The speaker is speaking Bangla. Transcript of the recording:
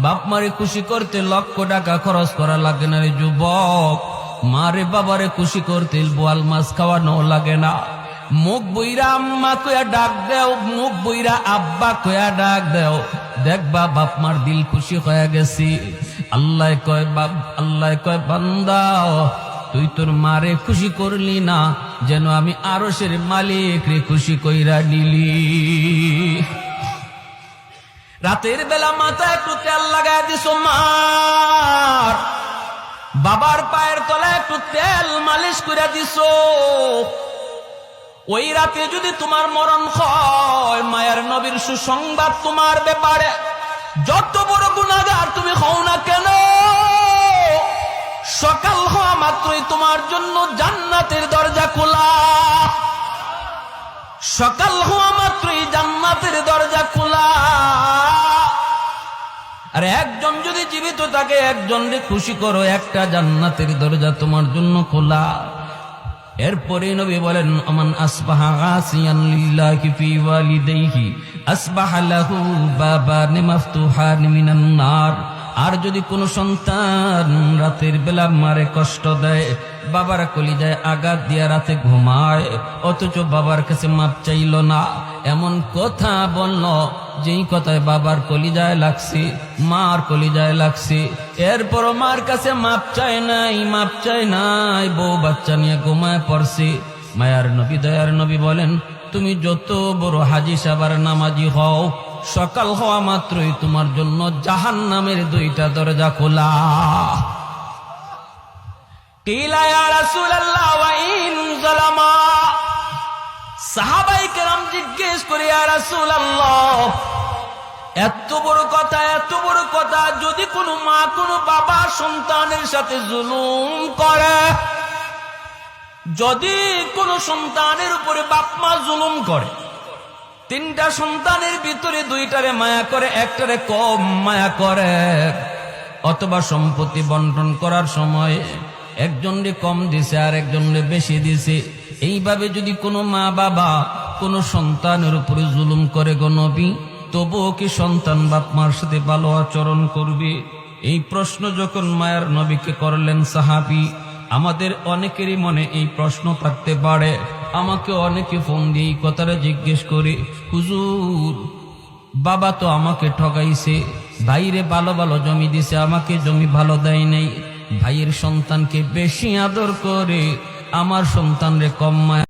বাপ মারে খুশি করতে লক্ষ টাকা খরচ করা লাগে না রে যুবক। মারে বাবারে খুশি করতে বোয়াল মাছ খাওয়ানো লাগে না। মুখ বইরা আম্মা কয়া ডাক দেও, মুখ বইরা আব্বা কয়া ডাক দেও, দেখবা বাপ মার দিল খুশি হয়ে গেছি। আল্লাহ কয় বান্দা তুই তোর মারে খুশি করলি না, যেন আমি আরশের মালিক রে খুশি কইরা নিলি। রাতের বেলা মাথায় একটু তেল লাগায় দিছো মার, বাবার পায়ের তলায় একটু তেল মালিশ করে দিছো। ওই রাতে যদি তোমার মরণ হয়, মায়ের নবীর সুসংবাদ তোমার ব্যাপারে, যত বড় গুনাহগার তুমি হও না কেন, সকাল হওয়া মাত্রই তোমার জন্য জান্নাতের দরজা খোলা। সকাল হওয়া মাত্রই জান্নাতের দরজা খোলা। আর একজন যদি জীবিত থাকে, একজনকে খুশি করো, একটা জান্নাতের দরজা তোমার জন্য খোলা। এরপরে নবী বলেন, আমান আসবাহা আসিয়ান লিল্লাহি ফি ওয়ালিদাইহি আসবাহা লাহু বাবান মাফতুহান মিনান নার। আর যদি কোনো সন্তান রাতের বেলা মারে কষ্ট দেয়, বাবার কলিজায় আঘাত দিয়া রাতে ঘুমায়, অথচ বাবার কাছে মাপ চাইল না, এমন কথা বলল যেই কথায় বাবার কলিজায় লাগছে, মার কলিজায় লাগছে, এরপরও মার কাছে মাপ চায় নাই, বউ বাচ্চা নিয়ে ঘুমায় পড়ছে। মায়ার নবী দয়ার নবী বলেন, তুমি যত বড় হাজি সাবার নামাজি হও, সকাল হওয়া মাত্রই তোমার জন্য জাহান্নামের দুইটা দরজা খোলা। কিলা ইয়া রাসূলুল্লাহ ওয়া ইন যালামা। সাহাবায়ে কেরাম জিজ্ঞেস করে, ইয়া রাসূলুল্লাহ এত বড় কথা, যদি কোনো মা কোনো বাবা সন্তানের সাথে জুলুম করে, যদি কোনো সন্তানের উপরে বাপ মা জুলুম করে, তিনটা সন্তানের ভিতরে দুইটারে মায়া করে, একটারে কম মায়া করে, অথবা সম্পত্তি বন্টন করার সময় একজনরে কম দিছে আর একজনরে বেশি দিছে, এইভাবে যদি কোনো মা বাবা কোনো সন্তানের উপরে জুলুম করে গো নবী, তবুও কি সন্তান বাপ মার সাথে ভালো আচরণ করবে? এই প্রশ্ন যখন মায়ের নবীকে করলেন সাহাবী, আমাদের অনেকেরই মনে এই প্রশ্ন থাকতে পারে। আমাকে অনেকে ফোন দিয়ে এই কথাটা জিজ্ঞেস করে, হুজুর বাবা তো আমাকে ঠকাইছে, ভাইরে ভালো ভালো জমি দিছে, আমাকে জমি ভালো দেয় নাই, ভাইয়ের সন্তানকে বেশি আদর করে, আমার সন্তানরে কম মায়া